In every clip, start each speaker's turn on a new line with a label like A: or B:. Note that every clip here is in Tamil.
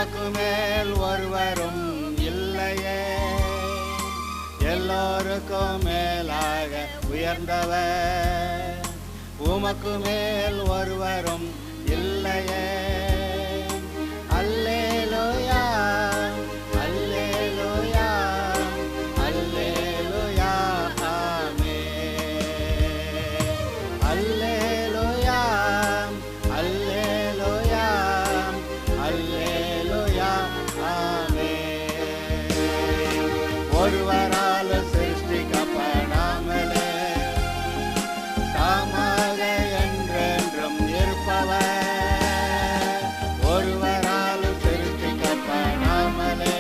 A: உமக்கு மேல் ஒருவரும் இல்லையே, எல்லோருக்கும் மேலாக உயர்ந்தவர். உமக்கு மேல் ஒருவரும் இல்லையே. அல்லேலூயா, அல்லேலூயா, அல்லேலூயா, ஆமென். அல்லேலூயா, அல்லேலூயா, அல்லேலூயா, ஆமென். ஒருவரால் சிருஷ்டிக்கப்படாமலே தாமாக என்றென்றும் இருப்பவர். ஒருவரால் சிருஷ்டிக்கப்படாமலே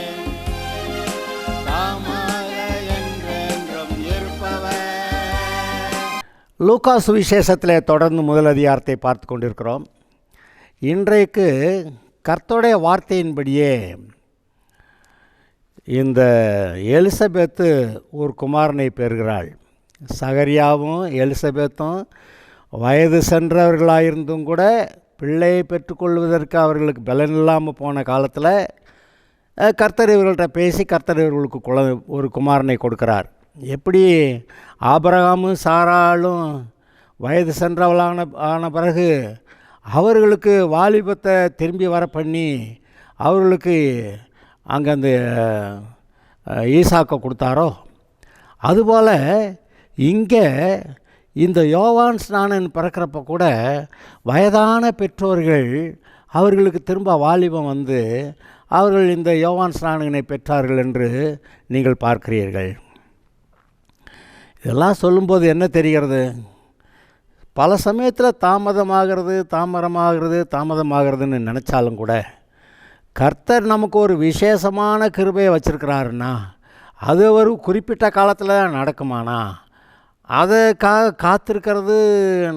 A: தாமாக என்றென்றும் இருப்பவர்.
B: லூக்கா சுவிசேஷத்திலே தொடர்ந்து முதல் அதிகாரத்தை பார்த்து கொண்டிருக்கிறோம். இன்றைக்கு கர்த்தருடைய வார்த்தையின்படியே இந்த எலிசபெத்து ஒரு குமாரனை பெறுகிறாள். சகரியாவும் எலிசபெத்தும் வயது சென்றவர்களாயிருந்தும் கூட பிள்ளையை பெற்றுக்கொள்வதற்கு அவர்களுக்கு பலன் இல்லாமல் போன காலத்தில் கர்த்தர் இவர்கள்ட்ட பேசி கர்த்தர் இவர்களுக்கு ஒரு குமாரனை கொடுக்கிறார். எப்படி ஆபிரகாமும் சாராளும் வயது சென்றவளான பிறகு அவர்களுக்கு வாலிபத்தை திரும்பி வர பண்ணி அவர்களுக்கு அங்கே அந்த ஈசாக்கை கொடுத்தாரோ, அதுபோல் இங்கே இந்த யோவான் ஸ்நானன் பிறக்கிறப்ப கூட வயதான பெற்றோர்கள் அவர்களுக்கு திரும்ப வாலிபம் வந்து அவர்கள் இந்த யோவான் ஸ்நானனை பெற்றார்கள் என்று நீங்கள் பார்க்கிறீர்கள். இதெல்லாம் சொல்லும்போது என்ன தெரிகிறது? பல சமயத்தில் தாமதமாகிறதுன்னு நினச்சாலும் கூட கர்த்தர் நமக்கு ஒரு விசேஷமான கிருபையை வச்சுருக்கிறாருன்னா அது ஒரு குறிப்பிட்ட காலத்தில் நடக்குமானா அதை காத்திருக்கிறது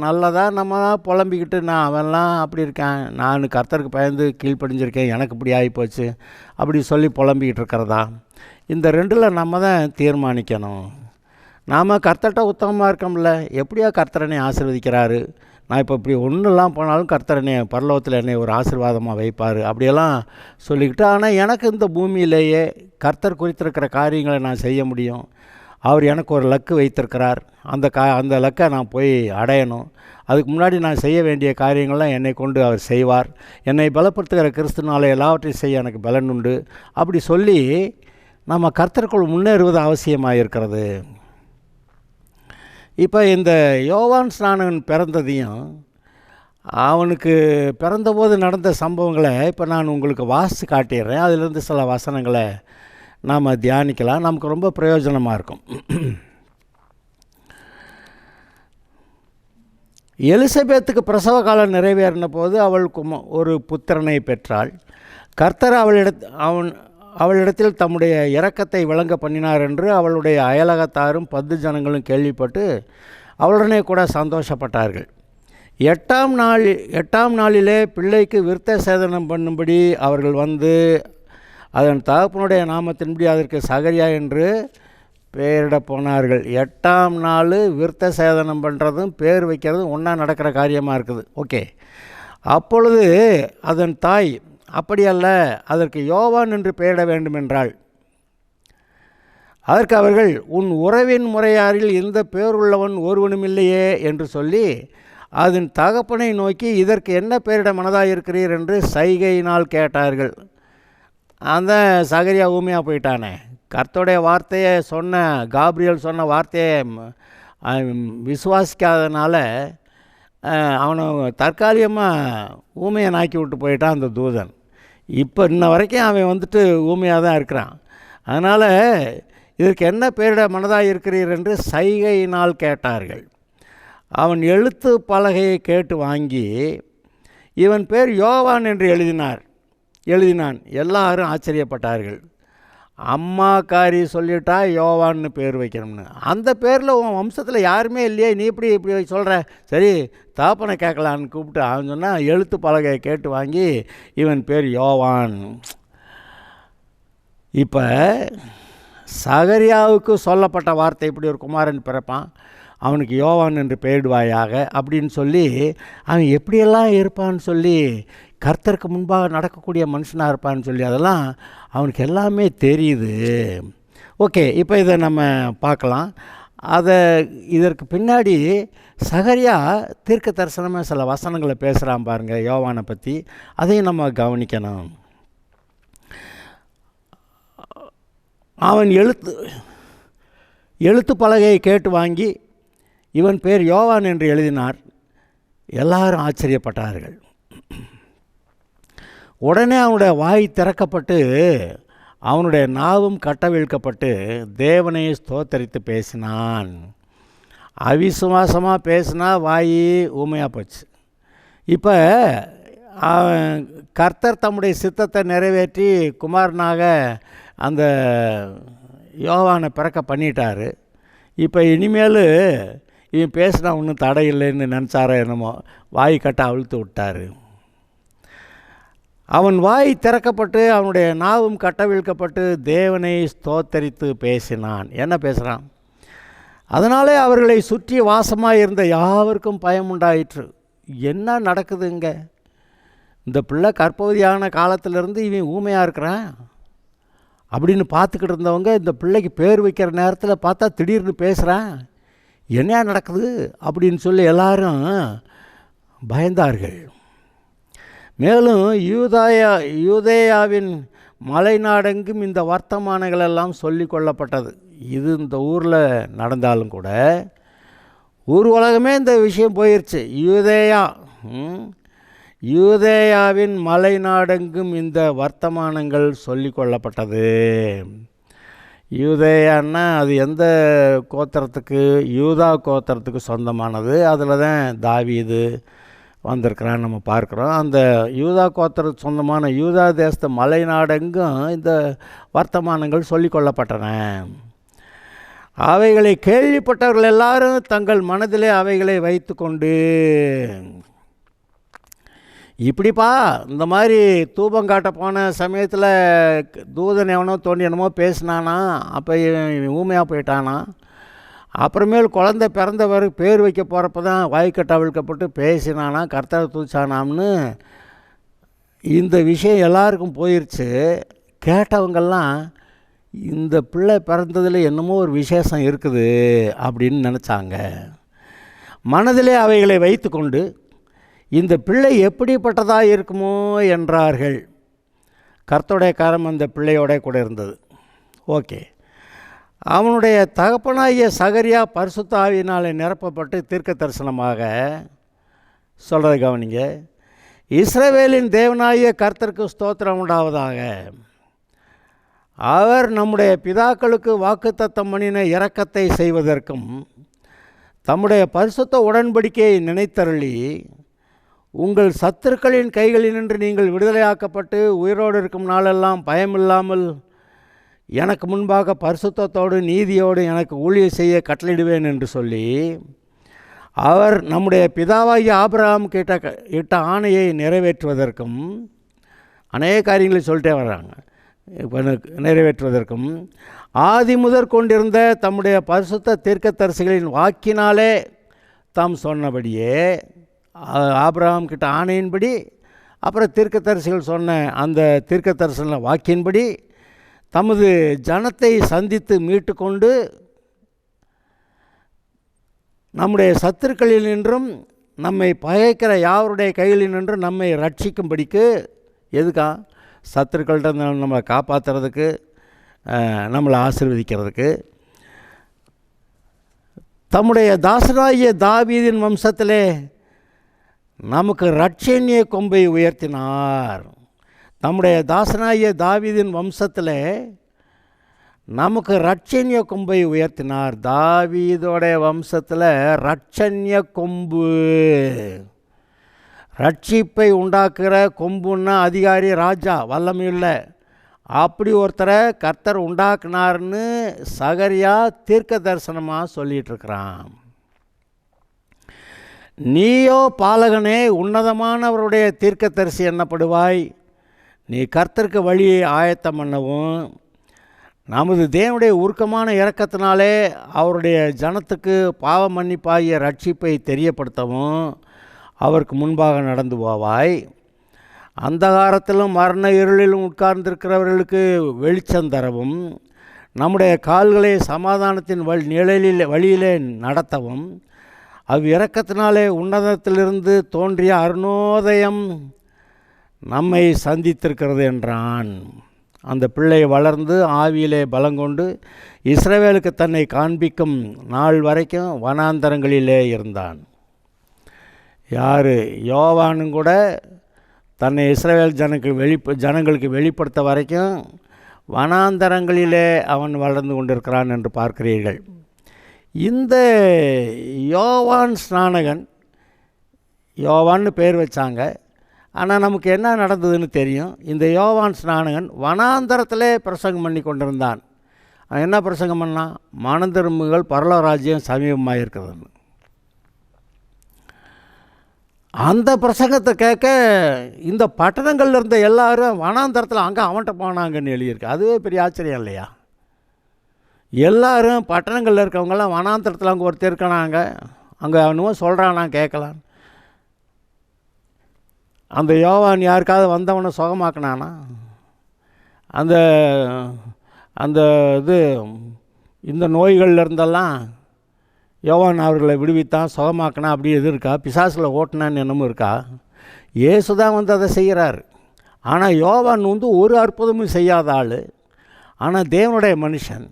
B: நல்லதா? நம்ம புலம்பிக்கிட்டு நான் அவன்லாம் அப்படி இருக்கேன், நான் கர்த்தருக்கு பயந்து கீழ்ப்படிஞ்சிருக்கேன், எனக்கு இப்படி ஆகிப்போச்சு அப்படி சொல்லி புலம்பிக்கிட்டு இருக்கிறதா? இந்த ரெண்டில் நம்ம தான் தீர்மானிக்கணும். நாம் கர்த்தர்கிட்ட உத்தமமாக இருக்கோம்ல, எப்படியா கர்த்தரனை ஆசீர்வதிக்கிறாரு, நான் இப்போ இப்படி ஒன்றுலாம் போனாலும் கர்த்தரனை பரலோகத்தில் என்னை ஒரு ஆசீர்வாதமாக வைப்பார் அப்படியெல்லாம் சொல்லிக்கிட்டு, ஆனால் எனக்கு இந்த பூமியிலேயே கர்த்தர் குறித்திருக்கிற காரியங்களை நான் செய்ய முடியும். அவர் எனக்கு ஒரு லக்கு வைத்திருக்கிறார், அந்த லக்கை நான் போய் அடையணும். அதுக்கு முன்னாடி நான் செய்ய வேண்டிய காரியங்கள்லாம் என்னை கொண்டு அவர் செய்வார். என்னை பலப்படுத்துகிற கிறிஸ்துனால எல்லாவற்றையும் செய்ய எனக்கு பலன் உண்டு அப்படி சொல்லி நம்ம கர்த்தருக்குள் முன்னேறுவது அவசியமாக இருக்கிறது. இப்போ இந்த யோவான் ஸ்நானன் பிறந்ததையும் அவனுக்கு பிறந்தபோது நடந்த சம்பவங்களை இப்போ நான் உங்களுக்கு வாசித்து காட்டிடுறேன். அதிலிருந்து சில வசனங்களை நாம் தியானிக்கலாம், நமக்கு ரொம்ப பிரயோஜனமாக இருக்கும். எலிசபெத்துக்கு பிரசவ காலம் நிறைவேறின போது அவள் ஒரு புத்திரனை பெற்றாள். கர்த்தர் அவளிடத்தில் தம்முடைய இரக்கத்தை விளங்க பண்ணினார் என்று அவளுடைய அயலகத்தாரும் 10 ஜனங்களும் கேள்விப்பட்டு அவளுடனே கூட சந்தோஷப்பட்டார்கள். 8ஆம் நாளிலே பிள்ளைக்கு விருத்த சேதனம் பண்ணும்படி அவர்கள் வந்து அதன் தகப்பனுடைய நாமத்தின்படி அதற்கு சகரியா என்று பெயரிட போனார்கள். 8ஆம் நாள் விருத்த சேதனம் பண்ணுறதும் பேர் வைக்கிறதும் ஒன்றா நடக்கிற காரியமாக இருக்குது. ஓகே, அப்பொழுது அதன் தாய் அப்படியல்ல, அதற்கு யோவான் என்று பெயரிட வேண்டுமென்றாள். அதற்கு அவர்கள், உன் உறவின் முறையாரில் இந்த பேருள்ளவன் ஒருவனும் இல்லையே என்று சொல்லி அதன் தகப்பனை நோக்கி இதற்கு என்ன பெயரிட மனதாக இருக்கிறீர் என்று சைகையினால் கேட்டார்கள். அந்த சகரியா ஊமையாக போயிட்டானே, கர்த்தருடைய வார்த்தையை காபிரியல் சொன்ன வார்த்தையை விசுவாசிக்காதனால அவனை தற்காலிகமாக ஊமையை நாக்கி விட்டு போயிட்டான் அந்த தூதன். இப்போ இன்ன வரைக்கும் அவன் வந்துட்டு ஊமையாக தான் இருக்கிறான். அதனால் இதற்கு என்ன பெயரிட மனதாக இருக்கிறீர் என்று சைகையினால் கேட்டார்கள். அவன் எழுத்து பலகையை கேட்டு வாங்கி இவன் பேர் யோவான் என்று எழுதினான். எல்லாரும் ஆச்சரியப்பட்டார்கள். அம்மா காரி சொல்லிட்டா யோவான்னு பேர் வைக்கணும்னு, அந்த பேரில் உன் வம்சத்தில் யாருமே இல்லையே, நீ இப்படி சொல்கிற, சரி தாப்பனை கேட்கலான்னு கூப்பிட்டு அவன் சொன்னால் எழுத்து பலகையை கேட்டு வாங்கி இவன் பேர் யோவான். இப்போ சகரியாவுக்கு சொல்லப்பட்ட வார்த்தை, இப்படி ஒரு குமாரன் பிறப்பான், அவனுக்கு யோவான் என்று பெயரிடுவாயாக அப்படின்னு சொல்லி அவன் எப்படியெல்லாம் இருப்பான்னு சொல்லி கர்த்தருக்கு முன்பாக நடக்கக்கூடிய மனுஷனாக இருப்பான்னு சொல்லி அதெல்லாம் அவனுக்கு எல்லாமே தெரியுது. ஓகே, இப்போ இதை நம்ம பார்க்கலாம். இதற்கு பின்னாடி சகரியா தீர்க்க தரிசனமாக சில வசனங்களை பேசுகிறான் பாருங்கள் யோவானை பற்றி. அதையும் நம்ம கவனிக்கணும். அவன் எழுத்து பலகையை கேட்டு வாங்கி இவன் பேர் யோவான் என்று எழுதினார். எல்லாரும் ஆச்சரியப்பட்டார்கள். உடனே அவனுடைய வாய் திறக்கப்பட்டு அவனுடைய நாவும் கட்டவிழ்க்கப்பட்டு தேவனை ஸ்தோத்தரித்து பேசினான். அவிசுவாசமாக பேசினா வாய் ஊமையாக போச்சு. இப்போ கர்த்தர் தம்முடைய சித்தத்தை நிறைவேற்றி குமாரனாக அந்த யோவானை பிறக்க பண்ணிட்டார். இப்போ இனிமேல் இவன் பேசினா ஒன்றும் தடை இல்லைன்னு நினச்சாரோ என்னமோ வாய் கட்ட அவிழ்த்து விட்டார். அவன் வாய் திறக்கப்பட்டு அவனுடைய நாவும் கட்டவிழ்க்கப்பட்டு தேவனை ஸ்தோத்தரித்து பேசினான். என்ன பேசுகிறான்? அதனாலே அவர்களை சுற்றி வாசமாக இருந்த யாவருக்கும் பயம் உண்டாயிற்று. என்ன நடக்குது இங்கே? இந்த பிள்ளை கர்ப்பவதியான காலத்திலேருந்து இவன் ஊமையாக இருக்கிறான் அப்படின்னு பார்த்துக்கிட்டு இருந்தவங்க இந்த பிள்ளைக்கு பேர் வைக்கிற நேரத்தில் பார்த்தா திடீர்னு பேசுகிறான். என்ன நடக்குது அப்படின்னு சொல்லி எல்லாரும் பயந்தார்கள். மேலும் யூதேயாவின் மலைநாடெங்கும் இந்த வர்த்தமானங்களெல்லாம் சொல்லி கொள்ளப்பட்டது. இது இந்த ஊரில் நடந்தாலும் கூட ஊர் உலகமே இந்த விஷயம் போயிடுச்சு. யூதேயாவின் மலைநாடெங்கும் இந்த வர்த்தமானங்கள் சொல்லி கொள்ளப்பட்டது. யூதேயான்னா அது எந்த கோத்திரத்துக்கு? யூதா கோத்திரத்துக்கு சொந்தமானது. அதில் தான் தாவீது வந்திருக்கிறான்னு நம்ம பார்க்குறோம். அந்த யூதா கோத்திரத்துக்கு சொந்தமான யூதா தேசத்து மலைநாடெங்கும் இந்த வர்த்தமானங்கள் சொல்லி கொள்ளப்பட்டன. அவைகளை கேள்விப்பட்டவர்கள் எல்லாரும் தங்கள் மனதிலே அவைகளை வைத்து கொண்டு, இப்படிப்பா இந்த மாதிரி தூபம் காட்ட போன சமயத்தில் தூதன் எவனோ தோண்டி என்னமோ பேசினானா, அப்போ ஊமையாக போயிட்டானா, அப்புறமேல் குழந்தை பிறந்தவர் பேர் வைக்க போகிறப்ப தான் வாய்க்கட்ட அவிழ்க்கப்பட்டு பேசினானா, கர்த்தரை தூச்சானாம்னு இந்த விஷயம் எல்லாருக்கும் போயிடுச்சு. கேட்டவங்கெல்லாம் இந்த பிள்ளை பிறந்ததில் என்னமோ ஒரு விசேஷம் இருக்குது அப்படின்னு நினச்சாங்க. மனதிலே அவைகளை வைத்து கொண்டு இந்த பிள்ளை எப்படிப்பட்டதாக இருக்குமோ என்றார்கள். கர்த்தருடைய கரம் அந்த பிள்ளையோட கூட இருந்தது. ஓகே, அவனுடைய தகப்பனாகிய சகரியா பரிசுத்த ஆவியினாலே நிரப்பப்பட்டு தீர்க்க தரிசனமாக சொல்கிறத கவனிங்க. இஸ்ரவேலின் தேவனாகிய கர்த்தருக்கு ஸ்தோத்திரம் உண்டாவதாக. அவர் நம்முடைய பிதாக்களுக்கு வாக்குத்தத்தம் பண்ணின இரக்கத்தை செய்வதற்கும் தம்முடைய பரிசுத்த உடன்படிக்கையை நினைத்தருளி உங்கள் சத்துருக்களின் கைகளினின்று நீங்கள் விடுதலையாக்கப்பட்டு உயிரோடு இருக்கும் நாளெல்லாம் பயமில்லாமல் எனக்கு முன்பாக பரிசுத்தத்தோடு நீதியோடு எனக்கு ஊழியம் செய்ய கட்டளையிடுவேன் என்று சொல்லி அவர் நம்முடைய பிதாவாகிய ஆபிரகாம் இட்ட ஆணையை நிறைவேற்றுவதற்கும் அநேக காரியங்களை சொல்லிட்டே வர்றாங்க. இப்போ நிறைவேற்றுவதற்கும் ஆதி முதற் கொண்டிருந்த தம்முடைய பரிசுத்த தீர்க்கதரிசிகளின் வாக்கினாலே தாம் சொன்னபடியே ஆபிரகாம் கிட்ட ஆணையின்படி, அப்புறம் தீர்க்கதரிசிகள் சொன்ன அந்த தீர்க்கதரிசன வாக்கின்படி தமது ஜனத்தை சந்தித்து மீட்டு கொண்டு நம்முடைய சத்துருக்களில் நின்றும் நம்மை பகைக்கிற யாவருடைய கையில் நின்று நம்மை ரட்சிக்கும்படிக்கு, எதுக்கா? சத்துருக்கள்கிட்ட நம்மளை காப்பாற்றுறதுக்கு, நம்மளை ஆசீர்வதிக்கிறதுக்கு, தம்முடைய தாசனாகிய தாவீதின் வம்சத்திலே நமக்கு இரட்சணிய கொம்பை உயர்த்தினார். நம்முடைய தாசனாகிய தாவீதின் வம்சத்தில் நமக்கு இரட்சணிய கொம்பை உயர்த்தினார். தாவீதோடைய வம்சத்தில் இரட்சணிய கொம்பு, ரட்சிப்பை உண்டாக்குற கொம்புன்னா அதிகாரி, ராஜா, வல்லமையுள்ள அப்படி ஒருத்தரை கர்த்தர் உண்டாக்குனார்னு சகரியா தீர்க்க தரிசனமாக சொல்லிகிட்ருக்கிறான். நீயோ பாலகனே உன்னதமானவருடைய தீர்க்கதரிசி என்னப்படுவாய். நீ கர்த்தருக்கு வழியை ஆயத்தம் பண்ணவும் நமது தேவனுடைய உருக்கமான இரக்கத்தினாலே அவருடைய ஜனத்துக்கு பாவ மன்னிப்பாகிய ரட்சிப்பை தெரியப்படுத்தவும் அவருக்கு முன்பாக நடந்து போவாய். அந்தகாரத்திலும் மரண இருளிலும் உட்கார்ந்திருக்கிறவர்களுக்கு வெளிச்சம் தரவும், நம்முடைய கால்களை சமாதானத்தின் வழியிலே நடத்தவும், அவ்விரக்கத்தினாலே உன்னதத்திலிருந்து தோன்றிய அருணோதயம் நம்மை சந்தித்திருக்கிறது என்றான். அந்த பிள்ளை வளர்ந்து ஆவியிலே பலங்கொண்டு இஸ்ரவேலுக்கு தன்னை காண்பிக்கும் நாள் வரைக்கும் வனாந்தரங்களிலே இருந்தான். யார்? யோவானும் கூட தன்னை இஸ்ரவேல் ஜனங்களுக்கு வெளிப்படுத்த வரைக்கும் வனாந்தரங்களிலே அவன் வளர்ந்து கொண்டிருக்கிறான் என்று பார்க்கிறீர்கள். இந்த யோவான் ஸ்நானகன், யோவான்னு பேர் வச்சாங்க, ஆனால் நமக்கு என்ன நடந்ததுன்னு தெரியும். இந்த யோவான் ஸ்நானகன் வனாந்தரத்திலே பிரசங்கம் பண்ணி கொண்டிருந்தான். அவன் என்ன பிரசங்கம் பண்ணான்? மனம் திரும்புங்கள், பரலோக ராஜ்யம் சமீபமாக இருக்கிறதுன்னு. அந்த பிரசங்கத்தை கேட்க இந்த பட்டணங்களில் இருந்த எல்லாரும் வனாந்தரத்தில் அங்கே அவன்கிட்ட போனாங்கன்னு எழுதியிருக்கு. அதுவே பெரிய ஆச்சரியம் இல்லையா? எல்லாரும் பட்டணங்களில் இருக்கவங்கெல்லாம் வனாந்தரத்தில் அங்கே ஒருத்தர் இருக்கானாங்க, அங்கே அவனும் சொல்கிறானா கேட்கலான். அந்த யோவான் யாருக்காவது வந்தவனை சுகமாக்கினானா? அந்த அந்த இது இந்த நோய்களில் இருந்தெல்லாம் யோவான் அவர்களை விடுவித்தான், சுகமாக்கினா, அப்படி எது இருக்கா? பிசாசில் ஓட்டினான்னு என்னமும் இருக்கா? இயேசு தான் வந்து அதை செய்கிறார். ஆனால் யோவான் வந்து ஒரு அற்புதமும் செய்யாத ஆள். ஆனால் தேவனுடைய மனுஷன்,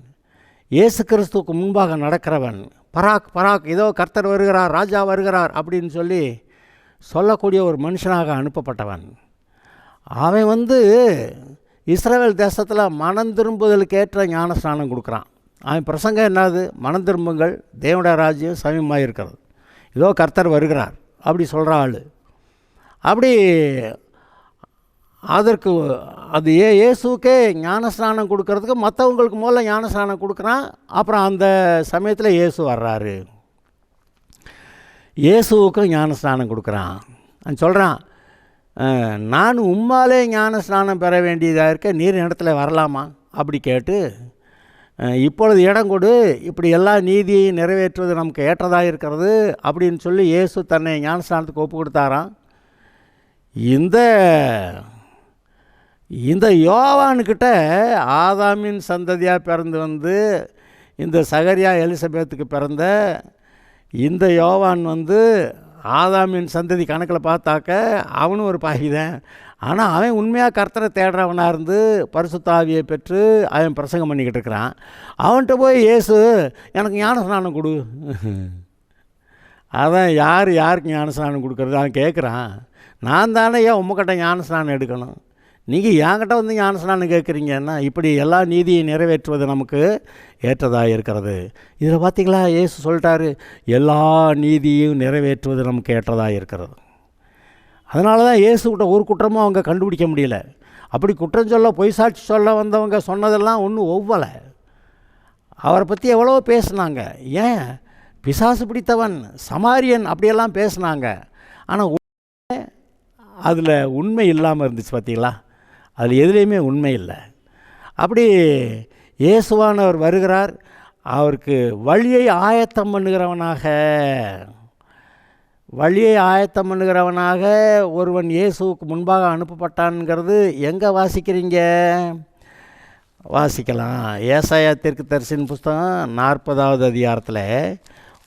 B: இயேசு கிறிஸ்துவுக்கு முன்பாக நடக்கிறவன், பராக் பராக், இதோ கர்த்தர் வருகிறார், ராஜா வருகிறார் அப்படின்னு சொல்லக்கூடிய ஒரு மனுஷனாக அனுப்பப்பட்டவன். அவன் வந்து இஸ்ரவேல் தேசத்தில் மனம் திரும்புதலுக்கு ஏற்ற ஞானஸ்நானம் கொடுக்குறான். அவன் பிரசங்கம் என்னது? மனம் திரும்புங்கள், தேவனுடைய ராஜ்யம் சமீபமாக இருக்கிறது, இதோ கர்த்தர் வருகிறார் அப்படி சொல்கிற ஆள். அப்படி அதற்கு அது இயேசுக்கே ஞானஸ்நானம் கொடுக்கறதுக்கு மற்றவங்களுக்கு முதல்ல ஞானஸ்நானம் கொடுக்குறான். அப்புறம் அந்த சமயத்தில் இயேசு வர்றாரு, இயேசுவுக்கும் ஞானஸ்நானம் கொடுக்குறான். அவன் சொல்கிறான், நான் உம்மாலே ஞானஸ்நானம் பெற வேண்டியதாக இருக்க, நீர் இடத்துல வரலாமா அப்படி கேட்டு, இப்பொழுது இடம் கொடு, இப்படி எல்லா நீதியை நிறைவேற்றுவது நமக்கு ஏற்றதாக இருக்கிறது அப்படின்னு சொல்லி இயேசு தன்னை ஞானஸ்நானத்துக்கு ஒப்பு கொடுத்தாராம். இந்த யோவானுக்கிட்ட ஆதாமின் சந்ததியாக பிறந்து வந்து இந்த சகரியா எலிசபெத்துக்கு பிறந்த இந்த யோவான் வந்து ஆதாமின் சந்ததி கணக்கில் பார்த்தாக்க அவனும் ஒரு பாகிதான். ஆனால் அவன் உண்மையாக கர்த்தரை தேடுறவனாக இருந்து பரிசுத்த ஆவியை பெற்று அவன் பிரசங்கம் பண்ணிக்கிட்டு இருக்கிறான். அவன்கிட்ட போய் இயேசு எனக்கு ஞானஸ்நானம் கொடு. அதான் யாருக்கு ஞானஸ்நானம் கொடுக்குறது? அவன் கேட்குறான், நான் தானே ஏன் உம்மக்கிட்ட ஞானஸ்நானம் எடுக்கணும், நீங்கள் என்கிட்ட வந்து ஞானஸ்நானம் கேட்குறீங்கன்னா, இப்படி எல்லா நீதியை நிறைவேற்றுவது நமக்கு ஏற்றதாக இருக்கிறது. இதில் பார்த்திங்களா, இயேசு சொல்லிட்டாரு, எல்லா நீதியும் நிறைவேற்றுவது நமக்கு ஏற்றதாக இருக்கிறது. அதனால தான் இயேசுக்கிட்ட ஒரு குற்றமும் அவங்க கண்டுபிடிக்க முடியல. அப்படி குற்றம் சொல்ல, பொய் சாட்சி சொல்ல வந்தவங்க சொன்னதெல்லாம் ஒன்றும் ஒவ்வொலை. அவரை பற்றி எவ்வளோ பேசுனாங்க. ஏன் பிசாசு பிடித்தவன், சமாரியன் அப்படியெல்லாம் பேசுனாங்க. ஆனால் அதில் உண்மை இல்லாமல் இருந்துச்சு. பார்த்தீங்களா, அதில் எதுலேயுமே உண்மை இல்லை. அப்படி இயேசுவானவர் வருகிறார், அவருக்கு வழியை ஆயத்தம் பண்ணுகிறவனாக ஒருவன் இயேசுவுக்கு முன்பாக அனுப்பப்பட்டான்ங்கிறது எங்கே வாசிக்கிறீங்க? வாசிக்கலாம். ஏசாயா தீர்க்கதரிசியின் புஸ்தகம் 40வது அதிகாரத்தில்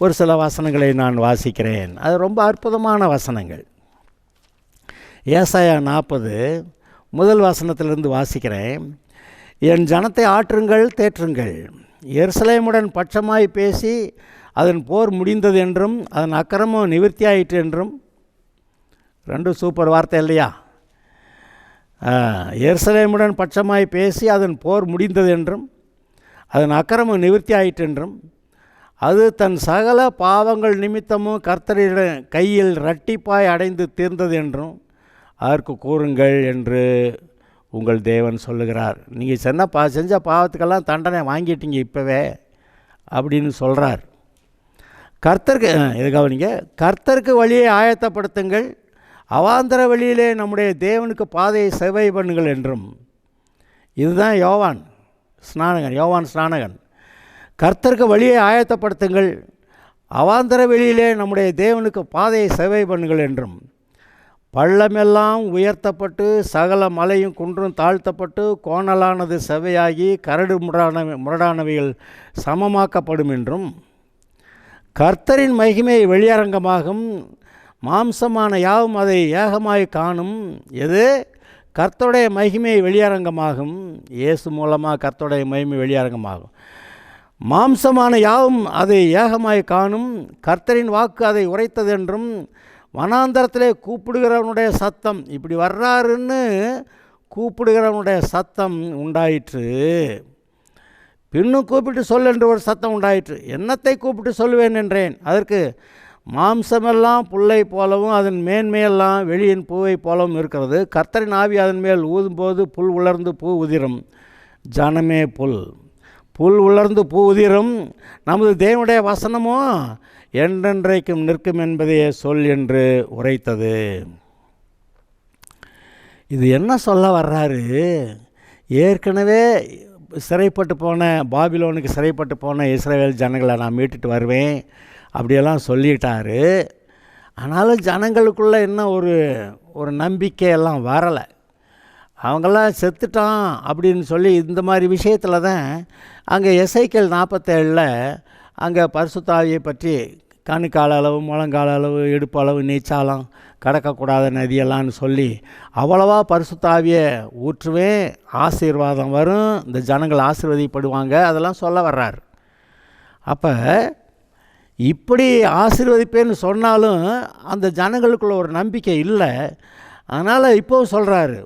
B: ஒரு சில வசனங்களை நான் வாசிக்கிறேன். அது ரொம்ப அற்புதமான வசனங்கள். ஏசாயா 40 முதல் வசனத்திலிருந்து வாசிக்கிறேன். என் ஜனத்தை ஆற்றுங்கள், தேற்றுங்கள், எருசலேமுடன் பட்சமாய் பேசி அதன் போர் முடிந்தது என்றும் அதன் அக்கிரமம் நிவர்த்தியாயிற்று என்றும். ரெண்டும் சூப்பர் வார்த்தை இல்லையா? எருசலேமுடன் பட்சமாய் பேசி அதன் போர் முடிந்தது என்றும் அதன் அக்கிரமம் நிவர்த்தி ஆயிற்று என்றும், அது தன் சகல பாவங்கள் நிமித்தமும் கர்த்தரிட கையில் இரட்டிப்பாய் அடைந்து தீர்ந்தது என்றும் அதற்கு கூறுங்கள் என்று உங்கள் தேவன் சொல்லுகிறார். நீங்கள் செஞ்ச பாவத்துக்கெல்லாம் தண்டனை வாங்கிட்டீங்க இப்போவே அப்படின்னு சொல்கிறார். கர்த்தருக்கு இது கவனிங்க, கர்த்தருக்கு வழியை ஆயத்தப்படுத்துங்கள், அவாந்தர வழியிலே நம்முடைய தேவனுக்கு பாதையை செவ்வாய் பண்ணுங்கள் என்றும். இதுதான் யோவான் ஸ்நானகன். கர்த்தருக்கு வழியை ஆயத்தப்படுத்துங்கள், அவாந்தர வெளியிலே நம்முடைய தேவனுக்கு பாதையை செவ்வாய் பண்ணுங்கள் என்றும், பள்ளமெல்லாம் உயர்த்தப்பட்டு சகல மலையும் குன்றும் தாழ்த்தப்பட்டு கோணலானது செவ்வையாகி கரடு முரடானவைகள் சமமாக்கப்படும் என்றும், கர்த்தரின் மகிமை வெளியரங்கமாகும், மாம்சமான யாவும் அதை ஏகமாய் காணும். எது? கர்த்தருடைய மகிமை வெளியரங்கமாகும். இயேசு மூலமாக கர்த்தருடைய மகிமை வெளியரங்கமாகும். மாம்சமான யாவும் அதை ஏகமாய் காணும். கர்த்தரின் வாக்கு அதை உரைத்தது என்றும், வனாந்தரத்திலே கூப்பிடுகிறவனுடைய சத்தம், இப்படி வர்றாருன்னு கூப்பிடுகிறவனுடைய சத்தம் உண்டாயிற்று. பின்னும் கூப்பிட்டு சொல் என்று ஒரு சத்தம் உண்டாயிற்று. என்னத்தை கூப்பிட்டு சொல்லுவேன் என்றேன். அதற்கு, மாம்சமெல்லாம் புல்லை போலவும் அதன் மேன்மையெல்லாம் வெளியின் பூவை போலவும் இருக்கிறது. கர்த்தரின் ஆவி அதன் மேல் ஊதும்போது புல் உலர்ந்து பூ உதிரும். ஜனமே புல், புல் உலர்ந்து பூ உதிரும். நமது தேவனுடைய வசனமோ என்றென்றைக்கும் நிற்கும் என்பதையே சொல் என்று உரைத்தது. இது என்ன சொல்ல வர்றாரு? ஏற்கனவே சிறைப்பட்டு போன, பாபிலோனுக்கு சிறைப்பட்டு போன இஸ்ரவேல் ஜனங்களை நான் மீட்டுட்டு வருவேன் அப்படியெல்லாம் சொல்லிட்டாரு. ஆனாலும் ஜனங்களுக்குள்ளே இன்னும் ஒரு நம்பிக்கையெல்லாம் வரலை. அவங்களாம் செத்துட்டான் அப்படின்னு சொல்லி இந்த மாதிரி விஷயத்தில் தான் அங்கே எசேக்கியேல் 47 அங்கே பரிசுத்த ஆவியை பற்றி கணுக்கால அளவு, முழங்கால அளவு, இடுப்பு அளவு நீச்சாலம், கடக்கக்கூடாத நதியெல்லாம்னு சொல்லி அவ்வளவா பரிசுத்த ஆவியை ஊற்றுவேன், ஆசீர்வாதம் வரும், இந்த ஜனங்கள் ஆசீர்வதிப்படுவாங்க, அதெல்லாம் சொல்ல வர்றார். அப்போ இப்படி ஆசீர்வதிப்பேன்னு சொன்னாலும் அந்த ஜனங்களுக்குள்ள ஒரு நம்பிக்கை இல்லை. அதனால் இப்போவும் சொல்கிறாரு,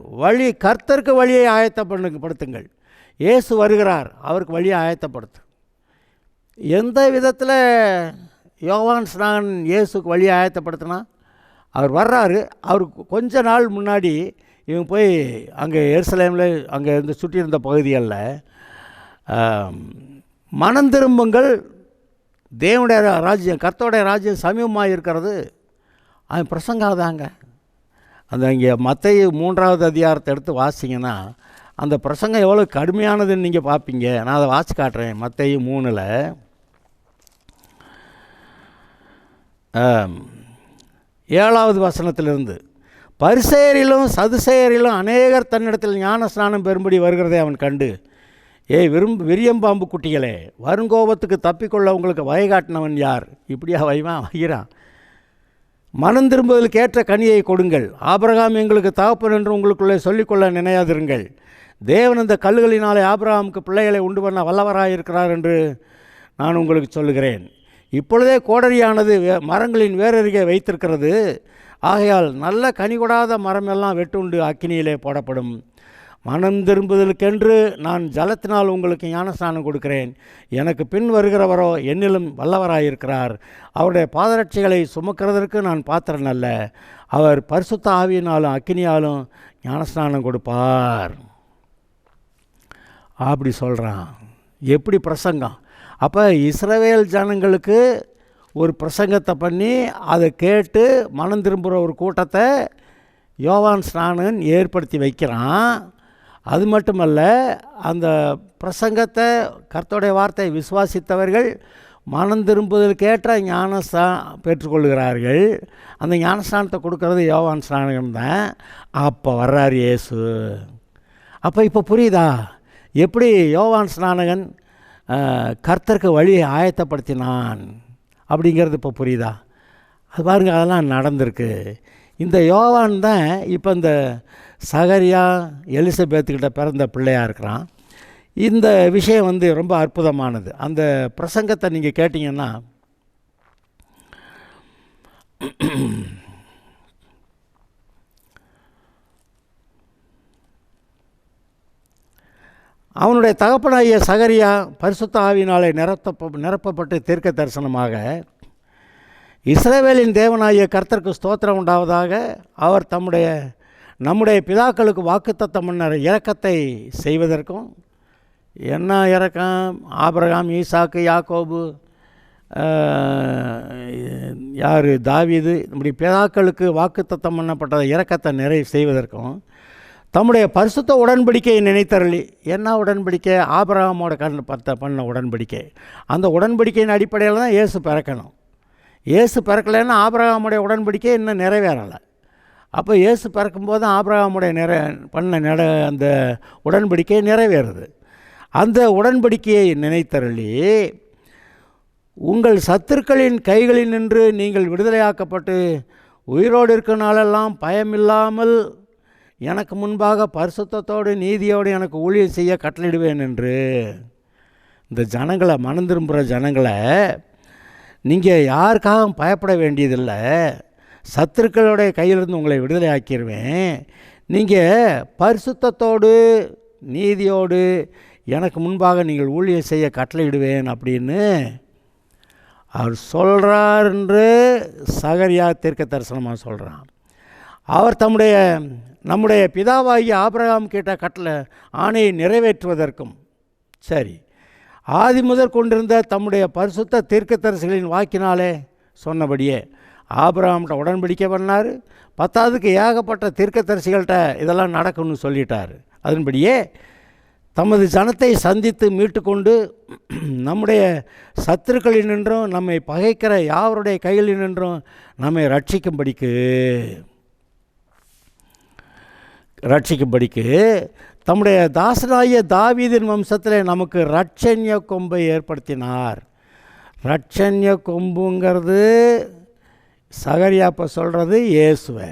B: கர்த்தருக்கு வழியை ஆயத்தப்படுத்துங்கள். இயேசு வருகிறார், அவருக்கு வழியை ஆயத்தப்படுத்து. எந்த விதத்தில் யோவான் ஸ்நானன் இயேசுக்கு வழியை ஆயத்தப்படுத்தினா? அவர் வர்றாரு, அவருக்கு கொஞ்ச நாள் முன்னாடி இவங்க போய் அங்கே எருசலேமில் அங்கே இருந்து சுற்றி இருந்த பகுதிகளில் மனம் திரும்புங்கள், தேவனுடைய ராஜ்யம், கர்த்தருடைய ராஜ்யம் சமீபமாக இருக்கிறது, அவன் பிரசங்காதாங்க. அந்த இங்கே மத்தேயு 3வது அதிகாரத்தை எடுத்து வாசிங்கன்னா அந்த பிரசங்கம் எவ்வளோ கடுமையானதுன்னு நீங்கள் பார்ப்பீங்க. நான் அதை வாசி காட்டுறேன். மத்தேயு 3 7வது வசனத்திலிருந்து, பரிசேயரிலும் சதுசேயரிலும் அநேகர் தன்னிடத்தில் ஞான ஸ்நானம் பெறும்படி வருகிறதை அவன் கண்டு, விரியம்பாம்பு குட்டிகளே, வருங்கோபத்துக்கு தப்பிக்கொள்ள உங்களுக்கு வகைகாட்டினவன் யார்? இப்படியா வைகிறான். மனம் திரும்புவதற்கு ஏற்ற கனியை கொடுங்கள். ஆபிரகாம் எங்களுக்கு தகப்பன் என்று உங்களுக்குள்ளே சொல்லிக்கொள்ள நினையாதிருங்கள். தேவன் இந்த கல்லுகளினாலே ஆபிரகாமுக்கு பிள்ளைகளை உண்டு பண்ண வல்லவராயிருக்கிறார் என்று நான் உங்களுக்கு சொல்லுகிறேன். இப்பொழுதே கோடரியானது மரங்களின் வேரருகே வைத்திருக்கிறது. ஆகையால் நல்ல கனி கொடாத மரமெல்லாம் வெட்டுண்டு அக்கினியிலே போடப்படும். மனம் திரும்புதலுக்கென்று நான் ஜலத்தினால் உங்களுக்கு ஞானஸ்நானம் கொடுக்கிறேன். எனக்கு பின் வருகிறவரோ என்னிலும் வல்லவராயிருக்கிறார். அவருடைய பாதரட்சிகளை சுமக்கிறதற்கு நான் பாத்திரன் அல்ல. அவர் பரிசுத்த ஆவியினாலும் அக்கினியாலும் ஞானஸ்நானம் கொடுப்பார். அப்படி சொல்கிறான். எப்படி பிரசங்கம்? அப்போ இஸ்ரவேல் ஜனங்களுக்கு ஒரு பிரசங்கத்தை பண்ணி அதை கேட்டு மனம் திரும்புகிற ஒரு கூட்டத்தை யோவான் ஸ்நானன் ஏற்படுத்தி வைக்கிறான். அது மட்டுமல்ல, அந்த பிரசங்கத்தை, கர்த்தருடைய வார்த்தையை விசுவாசித்தவர்கள் மனம் திரும்புதலுக்கேற்ற பெற்றுக்கொள்கிறார்கள். அந்த ஞானஸ்நானத்தை கொடுக்கறது யோவான் ஸ்நானகன் தான். அப்போ வர்றார் இயேசு. அப்போ இப்போ புரியுதா எப்படி யோவான் ஸ்நானகன் கர்த்தருக்கு வழியை ஆயத்தப்படுத்தினான் அப்படிங்கிறது இப்போ புரியுதா? அது பாருங்கள், அதெல்லாம் நடந்திருக்கு. இந்த யோவான் தான் இப்போ இந்த சகரியா எலிசபெத்துக்கிட்ட பிறந்த பிள்ளையாக இருக்கிறான். இந்த விஷயம் ரொம்ப அற்புதமானது. அந்த பிரசங்கத்தை நீங்கள் கேட்டிங்கன்னா அவனுடைய தகப்பனாகிய சகரியா பரிசுத்த ஆவியினாலே நிரப்பப்பட்டு தீர்க்க தரிசனமாக, இஸ்ரவேலின் தேவனாகிய கர்த்தருக்கு ஸ்தோத்திரம் உண்டாவதாக, அவர் நம்முடைய பிதாக்களுக்கு வாக்குத்தத்தம் பண்ண இரக்கத்தை செய்வதற்கும், என்ன இரக்கம்? ஆபிரகாம், ஈசாக்கு, யாக்கோபு, தாவீது, நம்முடைய பிதாக்களுக்கு வாக்குத்தத்தம் பண்ணப்பட்ட இரக்கத்தை நிறைவு செய்வதற்கும், தம்முடைய பரிசுத்த உடன்படிக்கையை நினைத்தருளி, என்ன உடன்படிக்கை? ஆபிரகாமோட பண்ண உடன்படிக்கை. அந்த உடன்படிக்கையின் அடிப்படையில் தான் இயேசு பிறக்கணும். இயேசு பிறக்கலைன்னா ஆபிரகாமுடைய உடன்படிக்கை இன்னும் நிறைவேறலை. அப்போ இயேசு பிறக்கும்போது ஆபிரகாமுடைய பண்ண அந்த உடன்படிக்கை நிறைவேறுது. அந்த உடன்படிக்கையை நினைத்தருளி உங்கள் சத்துருக்களின் கைகளில் நின்று நீங்கள் விடுதலையாக்கப்பட்டு உயிரோடு இருக்கிற நாளெல்லாம் பயமில்லாமல் எனக்கு முன்பாக பரிசுத்தத்தோடு நீதியோடு எனக்கு ஊழியம் செய்ய கட்டளையிடுவேன் என்று. இந்த ஜனங்களை, மனம் திரும்புகிற ஜனங்களை நீங்கள் யாருக்காகவும் பயப்பட வேண்டியதில்லை. சத்துருக்களுடைய கையிலிருந்து உங்களை விடுதலை ஆக்கிடுவேன். நீங்கள் பரிசுத்தத்தோடு நீதியோடு எனக்கு முன்பாக நீங்கள் ஊழியம் செய்ய கட்டளையிடுவேன் அப்படின்னு அவர் சொல்கிறார் என்று சகரியா தீர்க்க தரிசனமாக சொல்கிறான். அவர் நம்முடைய பிதாவாகிய ஆபிரகாம் கேட்ட கட்டளை ஆணையை நிறைவேற்றுவதற்கும் சரி, ஆதி முதற் கொண்டிருந்த தம்முடைய பரிசுத்த தீர்க்கதரிசிகளின் வாக்கினாலே சொன்னபடியே ஆபிரகாம்கிட்ட உடன்படிக்கை பண்ணார். 10வதுக்கு ஏகப்பட்ட தீர்க்கதரிசிகள்கிட்ட இதெல்லாம் நடக்கும்னு சொல்லிட்டார். அதன்படியே தமது ஜனத்தை சந்தித்து மீட்டு கொண்டு நம்முடைய சத்துருக்களில் நின்றும் நம்மை பகைக்கிற யாவருடைய கையில் நின்றும் நம்மை ரட்சிக்கும்படிக்கு தம்முடைய தாசனாகிய தாவீதின் வம்சத்தில் நமக்கு இரட்சண்ய கொம்பை ஏற்படுத்தினார். இரட்சண்ய கொம்புங்கிறது சகரியா இப்போ சொல்கிறது இயேசுவை.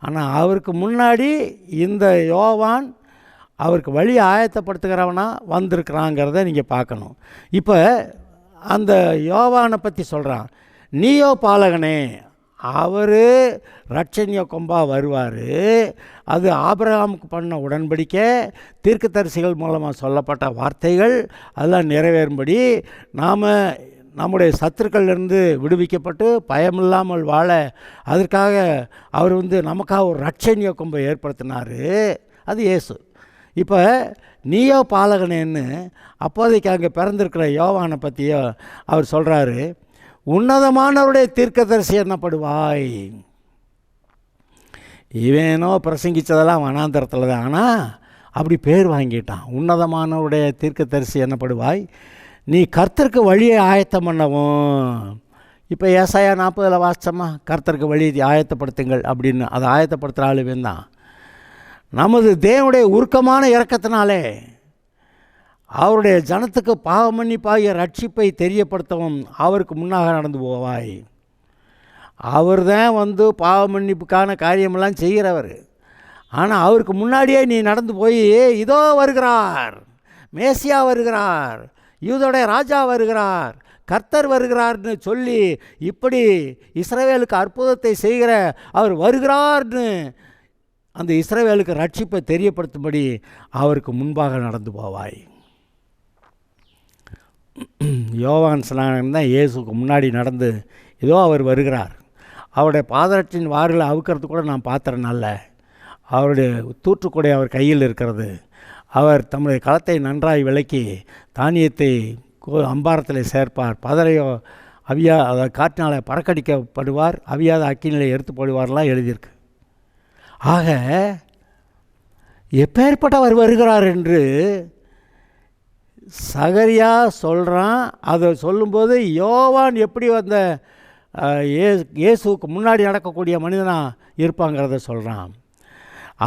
B: ஆனால் அவருக்கு முன்னாடி இந்த யோவான் அவருக்கு வழி ஆயத்தப்படுத்துகிறவனா வந்திருக்கிறாங்கிறத நீங்கள் பார்க்கணும். இப்போ அந்த யோவானை பற்றி சொல்கிறான். நீயோ பாலகனே, அவர் இரட்சண்ய கொம்பா வருவார். அது ஆபிரகாமுக்கு பண்ண உடன்படிக்கை, தீர்க்கதரிசிகள் மூலமாக சொல்லப்பட்ட வார்த்தைகள் அதெல்லாம் நிறைவேறும்படி நாம் நம்முடைய சத்துருக்களிலிருந்து விடுவிக்கப்பட்டு பயமில்லாமல் வாழ அதற்காக அவர் நமக்காக ஒரு இரட்சண்ய கொம்பை ஏற்படுத்தினார். அது இயேசு. இப்போ நீயோ பாலகனேன்னு அப்போதைக்கு அங்கே பிறந்திருக்கிற யோவானை பற்றியோ அவர் சொல்கிறாரு. உன்னதமானவருடைய தீர்க்கதரிசி என்னப்படுவாய். இவனோ பிரசங்கித்ததெல்லாம் வனாந்தரத்தில் தான், ஆனால் அப்படி பேர் வாங்கிட்டான். உன்னதமானவருடைய தீர்க்கதரிசி என்னப்படுவாய், நீ கர்த்தருக்கு வழியை ஆயத்தம் பண்ணவும். இப்போ ஏசாயா 40 வாசித்தோமா, கர்த்தருக்கு வழி ஆயத்தப்படுத்துங்கள் அப்படின்னு. அதை ஆயத்தப்படுத்துகிற ஆளுவேன் தான். நமது தேவனுடைய உருக்கமான இரக்கத்தினாலே அவருடைய ஜனத்துக்கு பாவமன்னிப்பாகிய ரட்சிப்பை தெரியப்படுத்தவும் அவருக்கு முன்னாக நடந்து போவாய். அவர் தான் பாவமன்னிப்புக்கான காரியமெல்லாம் செய்கிறவர். ஆனால் அவருக்கு முன்னாடியே நீ நடந்து போய் இதோ வருகிறார், மேசியா வருகிறார், யூதோடைய ராஜா வருகிறார், கர்த்தர் வருகிறார்னு சொல்லி இப்படி இஸ்ரவேலுக்கு அற்புதத்தை செய்கிற அவர் வருகிறார்னு அந்த இஸ்ரவேலுக்கு ரட்சிப்பை தெரியப்படுத்தும்படி அவருக்கு முன்பாக நடந்து போவாய். யோவான் ஸ்நானன் தான் இயேசுக்கு முன்னாடி நடந்து இதோ அவர் வருகிறார், அவருடைய பாதரட்சின் வாரில் அவுக்கிறது கூட நான் பார்த்துறனால, அவருடைய தூற்றுக்குடை அவர் கையில் இருக்கிறது, அவர் தம்முடைய களத்தை நன்றாய் விளக்கி தானியத்தை அம்பாரத்தில் சேர்ப்பார், பதரையோ அதை காற்றினால பறக்கடிக்கப்படுவார், அவியாத அக்கினிலை எடுத்து போடுவார்லாம் எழுதியிருக்கு. ஆக எப்பேற்பட்டவர் வருகிறார் என்று சகரியா சொல்கிறான். அதை சொல்லும்போது யோவான் எப்படி இயேசுவுக்கு முன்னாடி நடக்கக்கூடிய மனிதனாக இருப்பாங்கிறத சொல்கிறான்.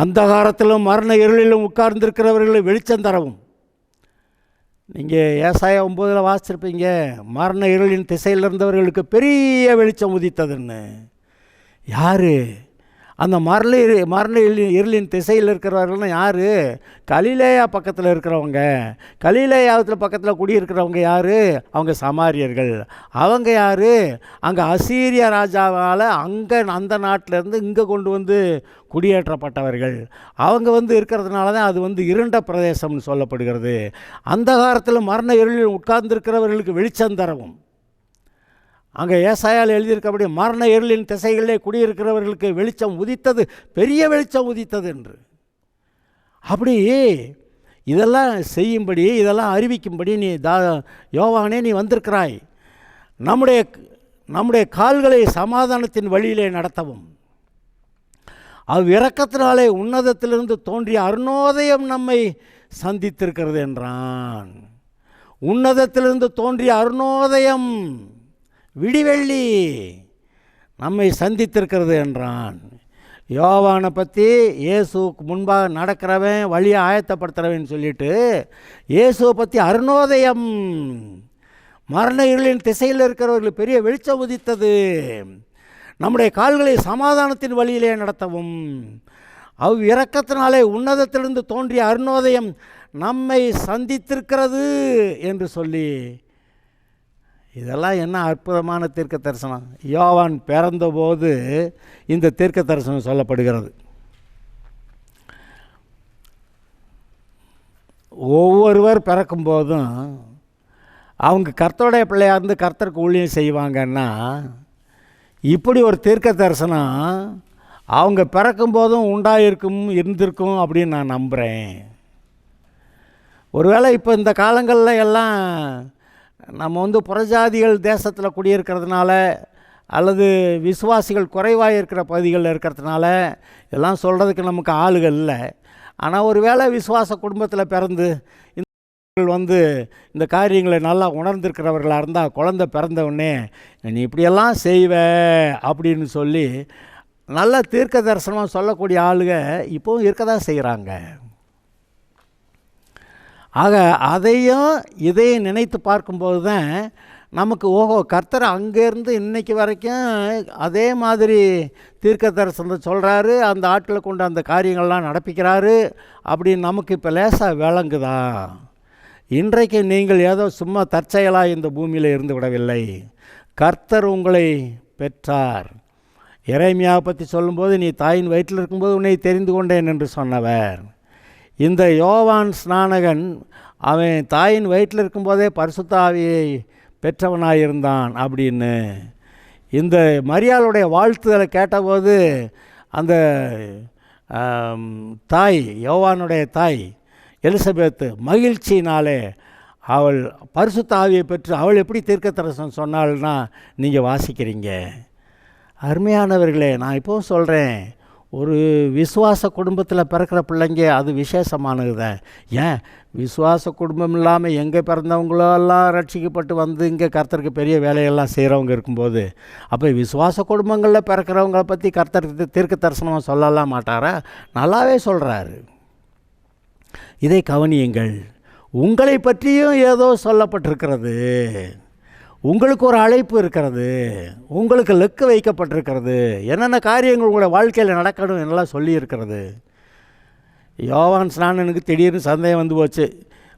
B: அந்த காலத்திலும் மரண இருளிலும் உட்கார்ந்திருக்கிறவர்களை வெளிச்சம் தரவும். நீங்கள் ஏசாயா 9 வாசிச்சிருப்பீங்க, மரண இருளின் திசையில் இருந்தவர்களுக்கு பெரிய வெளிச்சம் உதித்ததுன்னு. யார் அந்த மரண இருளின் திசையில் இருக்கிறவர்கள்னா யார்? கலிலேயா பக்கத்தில் இருக்கிறவங்க. கலிலேயாவத்தில் பக்கத்தில் குடியிருக்கிறவங்க யார்? அவங்க சமாரியர்கள். அவங்க யார்? அங்கே அசீரிய ராஜாவால் அந்த நாட்டிலேருந்து இங்கே கொண்டு குடியேற்றப்பட்டவர்கள். அவங்க இருக்கிறதுனால தான் அது இருண்ட பிரதேசம்னு சொல்லப்படுகிறது. அந்த காலத்தில் மரண இருளில் உட்கார்ந்திருக்கிறவர்களுக்கு வெளிச்சம் தரவும். அங்கே ஏசாயால் எழுதியிருக்கபடி மரண இருளின் திசைகளிலே குடியிருக்கிறவர்களுக்கு வெளிச்சம் உதித்தது, பெரிய வெளிச்சம் உதித்தது என்று. அப்படி இதெல்லாம் செய்யும்படி, இதெல்லாம் அறிவிக்கும்படி நீ யோவானே நீ வந்திருக்கிறாய். நம்முடைய கால்களை சமாதானத்தின் வழியிலே நடத்தவும். அவ்விரக்கத்தினாலே உன்னதத்திலிருந்து தோன்றிய அருணோதயம் நம்மை சந்தித்திருக்கிறது என்றான். உன்னதத்திலிருந்து தோன்றிய அருணோதயம், விடிவெள்ளி நம்மை சந்தித்திருக்கிறது என்றான். யோவானை பற்றி இயேசுக்கு முன்பாக நடக்கிறவன் வழியை ஆயத்தப்படுத்துகிறவன் சொல்லிட்டு இயேசுவை பற்றி அருணோதயம், மரண இருளின் திசையில் இருக்கிறவர்களுக்கு பெரிய வெளிச்சம் உதித்தது, நம்முடைய கால்களை சமாதானத்தின் வழியிலே நடத்தவும், இரக்கத்தினாலே உன்னதத்திலிருந்து தோன்றிய அருணோதயம் நம்மை சந்தித்திருக்கிறது என்று சொல்லி, இதெல்லாம் என்ன அற்புதமான தீர்க்க தரிசனம். யோவான் பிறந்தபோது இந்த தீர்க்க தரிசனம் சொல்லப்படுகிறது. ஒவ்வொருவர் பிறக்கும்போதும் அவங்க கர்த்தருடைய பிள்ளையாக இருந்து கர்த்தருக்கு ஊழியம் செய்வாங்கன்னா, இப்படி ஒரு தீர்க்க தரிசனம் அவங்க பிறக்கும்போதும் இருந்திருக்கும் அப்படின்னு நான் நம்புகிறேன். ஒருவேளை இப்போ இந்த காலங்களில் எல்லாம் நம்ம புறஜாதிகள் தேசத்தில் குடியிருக்கிறதுனால அல்லது விசுவாசிகள் குறைவாக இருக்கிற பகுதிகளில் இருக்கிறதுனால எல்லாம் சொல்கிறதுக்கு நமக்கு ஆளுகள் இல்லை. ஆனால் ஒரு வேளை விசுவாச குடும்பத்தில் பிறந்து இந்த காரியங்களை நல்லா உணர்ந்திருக்கிறவர்களாக இருந்தால், குழந்தை பிறந்தவுடனே நீ இப்படியெல்லாம் செய்வ அப்படின்னு சொல்லி நல்ல தீர்க்க தரிசனமாக சொல்லக்கூடிய ஆளுங்க இப்போவும் இருக்க தான் செய்கிறாங்க. ஆக இதையும் நினைத்து பார்க்கும்போது தான் நமக்கு கர்த்தர் அங்கேருந்து இன்றைக்கி வரைக்கும் அதே மாதிரி தீர்க்க தரிசனத்தை சொல்கிறாரு, அந்த ஆட்களை கொண்டு அந்த காரியங்கள்லாம் நடப்பிக்கிறாரு அப்படின்னு நமக்கு இப்போ லேசாக விளங்குதா? இன்றைக்கு நீங்கள் ஏதோ சும்மா தற்செயலாக இந்த பூமியில் இருந்து விடவில்லை. கர்த்தர் உங்களை பெற்றார். எரேமியாவை பற்றி சொல்லும்போது, நீ தாயின் வயிற்றில் இருக்கும்போது உன்னை தெரிந்து கொண்டேன் என்று சொன்னவர். இந்த யோவான் ஸ்நானகன் அவன் தாயின் வயிற்றில் இருக்கும்போதே பரிசுத்த ஆவியை பெற்றவனாயிருந்தான் அப்படின்னு இந்த மரியாளுடைய வாழ்த்துதலை கேட்டபோது அந்த தாய், யோவானுடைய தாய் எலிசபெத்து மகிழ்ச்சியினாலே அவள் பரிசுத்த ஆவியை பெற்று அவள் எப்படி தீர்க்க தரிசனம் சொன்னாள்னா நீங்கள் வாசிக்கிறீங்க. அருமையானவர்களே, நான் இப்போவும் சொல்கிறேன், ஒரு விசுவாச குடும்பத்தில் பிறக்கிற பிள்ளைங்க அது விசேஷமானது தான். ஏன் விசுவாச குடும்பம் இல்லாமல் எங்கே பிறந்தவங்களெல்லாம் ரட்சிக்கப்பட்டு இங்கே கர்த்தருக்கு பெரிய வேலையெல்லாம் செய்கிறவங்க இருக்கும்போது, அப்போ விசுவாச குடும்பங்களில் பிறக்கிறவங்களை பற்றி கர்த்தருக்கு தீர்க்க தரிசனமாக சொல்லலாம் மாட்டாரா? நல்லாவே சொல்கிறாரு. இதை கவனியுங்கள். உங்களை பற்றியும் ஏதோ சொல்லப்பட்டிருக்கிறது, உங்களுக்கு ஒரு அழைப்பு இருக்கிறது, உங்களுக்கு லெக்கு வைக்கப்பட்டிருக்கிறது, என்னென்ன காரியங்கள் உங்களுடைய வாழ்க்கையில் நடக்கணும் என்னெல்லாம் சொல்லியிருக்கிறது. யோவான் ஸ்நானனுக்கு திடீர்னு சந்தேகம் வந்து போச்சு,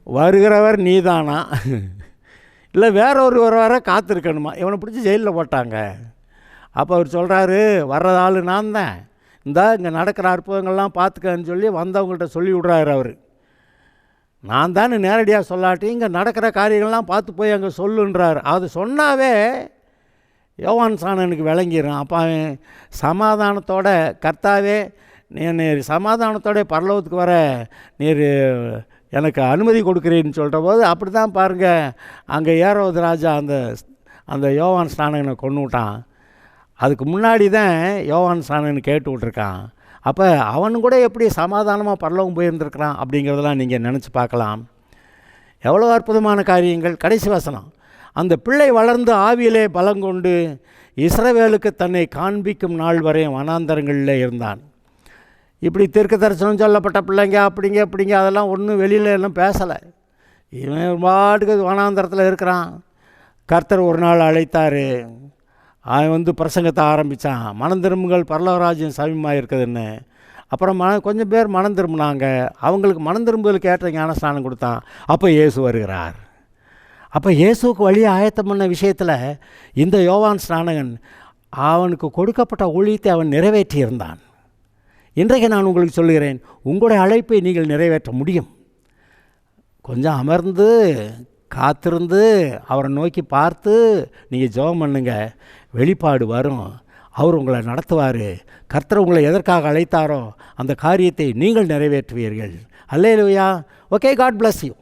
B: வருகிறவர் நீதானா இல்லை வேற ஒருவர் வர காத்திருக்கணுமா? இவனை பிடிச்சி ஜெயிலில் போட்டாங்க. அப்போ அவர் சொல்கிறாரு, வர்ற ஆள் நான் தான், இங்கே நடக்கிற அற்புதங்கள்லாம் பார்த்துக்கன்னு சொல்லி வந்தவங்கள்ட்ட சொல்லி விட்றாரு. அவர் நான் தானே நேரடியாக சொல்லாட்டி இங்கே நடக்கிற காரியங்கள்லாம் பார்த்து போய் அங்கே சொல்லுன்றார். அது சொன்னாவே யோவான் ஸ்நானனுக்கு விளங்கிடும். அப்போ அவன் சமாதானத்தோட, கர்த்தாவே நீர் சமாதானத்தோட பரலோகத்துக்கு வர நீர் எனக்கு அனுமதி கொடுக்குறேன்னு சொல்கிற போது அப்படி தான் பாருங்கள், அங்கே ஏரோது ராஜா அந்த யோவான் ஸ்நானனை கொண்டு விட்டான். அதுக்கு முன்னாடி தான் யோவான் ஸ்நானன் கேட்டு விட்ருக்கான். அப்போ அவனு கூட எப்படி சமாதானமாக பரலோகம் போயிருந்துருக்கிறான் அப்படிங்கிறதெல்லாம் நீங்கள் நினச்சி பார்க்கலாம். எவ்வளோ அற்புதமான காரியங்கள். கடைசி வசனம், அந்த பிள்ளை வளர்ந்து ஆவியிலே பலங்கொண்டு இஸ்ரவேலுக்கு தன்னை காண்பிக்கும் நாள் வரை வனாந்தரங்களில் இருந்தான். இப்படி தீர்க்க தரிசனம் சொல்லப்பட்ட பிள்ளைங்க அப்படிங்க அதெல்லாம் ஒன்றும் வெளியில் எல்லாம் பேசலை. இவன் பாட்டுக்கு வனாந்தரத்தில் இருக்கிறான். கர்த்தர் ஒரு நாள் அழைத்தார். அவன் பிரசங்கத்தை ஆரம்பித்தான். மனம் திரும்புங்கள், பரலோகராஜ்யம் சமீபமாக இருக்குதுன்னு. அப்புறம் கொஞ்சம் பேர் மனம் திரும்பினாங்க. அவங்களுக்கு மனம் திரும்புதலுக்கு ஏற்ற ஞானஸ்நானம் கொடுத்தான். அப்போ இயேசு வருகிறார். அப்போ இயேசுக்கு வழியை ஆயத்தம் பண்ண விஷயத்தில் இந்த யோவான் ஸ்நானகன் அவனுக்கு கொடுக்கப்பட்ட ஊழியத்தை அவன் நிறைவேற்றியிருந்தான். இன்றைக்கு நான் உங்களுக்கு சொல்லுகிறேன், உங்களுடைய அழைப்பை நீங்கள் நிறைவேற்ற முடியும். கொஞ்சம் அமர்ந்து காத்திருந்து அவரை நோக்கி பார்த்து நீங்கள் ஜெபம் பண்ணுங்க, வெளிப்பாடு வரும். அவர் உங்களை நடத்துவார். கர்த்தர் உங்களை எதற்காக அழைத்தாரோ அந்த காரியத்தை நீங்கள் நிறைவேற்றுவீர்கள். அல்லேலூயா. Okay, God bless you.